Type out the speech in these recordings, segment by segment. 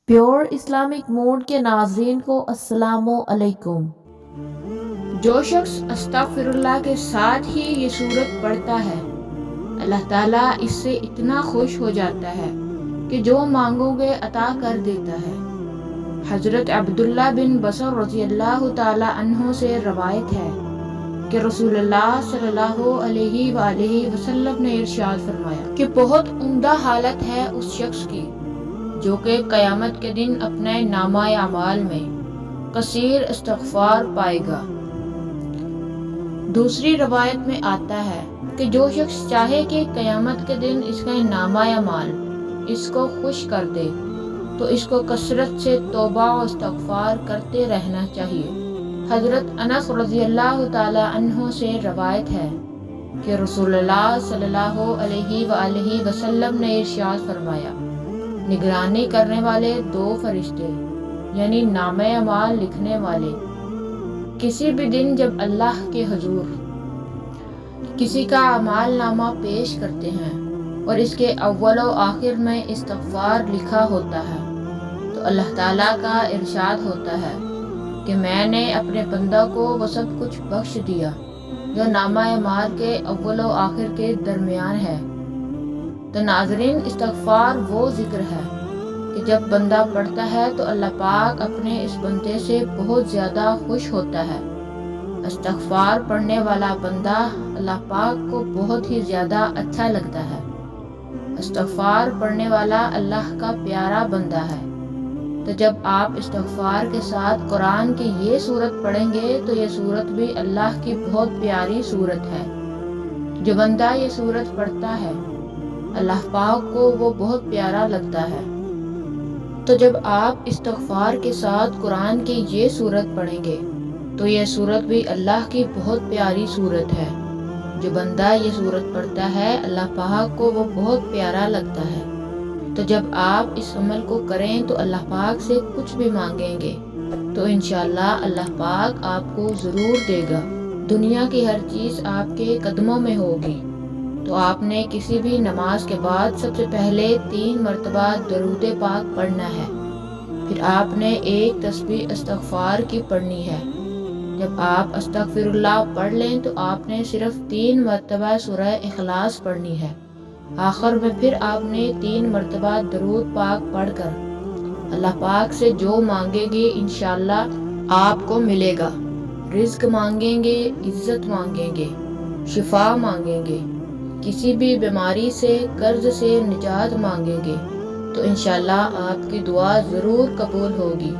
Pure Islamic mood کے ناظرین کو السلام علیکم۔ جو شخص استغفر اللہ کے ساتھ ہی یہ سورت پڑھتا ہے، اللہ تعالیٰ اس سے اتنا خوش ہو جاتا ہے کہ جو مانگو گے عطا کر دیتا ہے۔ حضرت عبداللہ بن بصر رضی اللہ تعالی عنہ سے روایت ہے کہ رسول اللہ صلی اللہ علیہ وآلہ وسلم نے ارشاد فرمایا کہ بہت عمدہ حالت ہے اس شخص کی جو کہ قیامت کے دن اپنے نامہ اعمال میں کثیر استغفار پائے گا۔ دوسری روایت میں آتا ہے کہ جو شخص چاہے کہ قیامت کے دن اس کا نامہ اعمال اس کو خوش کر دے تو اس کو کثرت سے توبہ و استغفار کرتے رہنا چاہیے۔ حضرت انس رضی اللہ تعالی عنہ سے روایت ہے کہ رسول اللہ صلی اللہ علیہ وآلہ وسلم نے ارشاد فرمایا، نگرانی کرنے والے دو فرشتے یعنی نامہ اعمال لکھنے والے کسی بھی دن جب اللہ کے حضور کسی کا اعمال نامہ پیش کرتے ہیں اور اس کے اول و آخر میں استغفار لکھا ہوتا ہے تو اللہ تعالیٰ کا ارشاد ہوتا ہے کہ میں نے اپنے بندہ کو وہ سب کچھ بخش دیا جو نامہ اعمال کے اول و آخر کے درمیان ہے۔ تو ناظرین، استغفار وہ ذکر ہے کہ جب بندہ پڑھتا ہے تو اللہ پاک اپنے اس بندے سے بہت زیادہ خوش ہوتا ہے۔ استغفار پڑھنے والا بندہ اللہ پاک کو بہت ہی زیادہ اچھا لگتا ہے۔ استغفار پڑھنے والا اللہ کا پیارا بندہ ہے۔ تو جب آپ استغفار کے ساتھ قرآن کی یہ سورت پڑھیں گے تو یہ سورت بھی اللہ کی بہت پیاری سورت ہے۔ جو بندہ یہ سورت پڑھتا ہے اللہ پاک کو وہ بہت پیارا لگتا ہے۔ تو جب آپ استغفار کے ساتھ قرآن کی یہ سورت پڑھیں گے تو یہ سورت بھی اللہ کی بہت پیاری سورت ہے۔ جو بندہ یہ سورت پڑھتا ہے اللہ پاک کو وہ بہت پیارا لگتا ہے۔ تو جب آپ اس عمل کو کریں تو اللہ پاک سے کچھ بھی مانگیں گے تو انشاءاللہ اللہ پاک آپ کو ضرور دے گا۔ دنیا کی ہر چیز آپ کے قدموں میں ہوگی۔ تو آپ نے کسی بھی نماز کے بعد سب سے پہلے 3 مرتبہ درود پاک پڑھنا ہے، پھر آپ نے ایک تسبیح استغفار کی پڑھنی ہے۔ جب آپ استغفر اللہ پڑھ لیں تو آپ نے صرف 3 مرتبہ سورہ اخلاص پڑھنی ہے۔ آخر میں پھر آپ نے 3 مرتبہ درود پاک پڑھ کر اللہ پاک سے جو مانگیں گے انشاءاللہ آپ کو ملے گا۔ رزق مانگیں گے، عزت مانگیں گے، شفا مانگیں گے، کسی بھی بیماری سے، قرض سے نجات مانگیں گے تو انشاءاللہ آپ کی دعا ضرور قبول ہوگی۔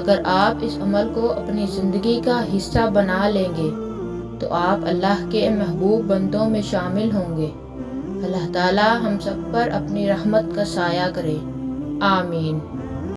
اگر آپ اس عمل کو اپنی زندگی کا حصہ بنا لیں گے تو آپ اللہ کے محبوب بندوں میں شامل ہوں گے۔ اللہ تعالی ہم سب پر اپنی رحمت کا سایہ کرے، آمین۔